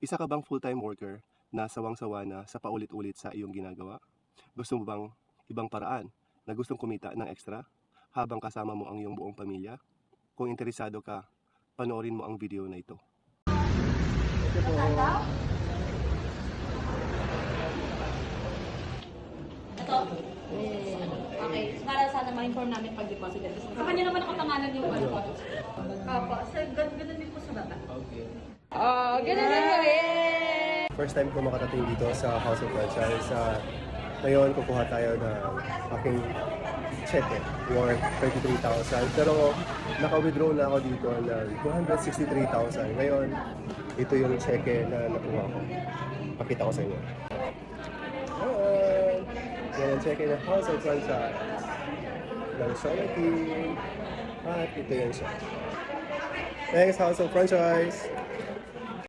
Isa ka bang full-time worker na sawang-sawa na sa paulit-ulit sa iyong ginagawa? Gusto mo bang ibang paraan na gustong kumita ng extra habang kasama mo ang iyong buong pamilya? Kung interesado ka, panoorin mo ang video na ito. Ito? Okay. Para sana ma-inform namin pag deposit. Sa kanya naman nakapangalan yung ano ko. Opo. Sir, ganun din po sa baba. Oh, ganun lang gawin! First time ko makatating dito sa House of Franchise. Ngayon, kukuha tayo ng aking cheque worth 33,000. Pero naka-withdraw na ako dito ng 263,000. Ngayon, ito yung cheque na nakuha ko. Pakita ko sa inyo. Yan ang cheque ng House of Franchise. Ng Solo Team. At ito yan siya. Thanks, House of Franchise!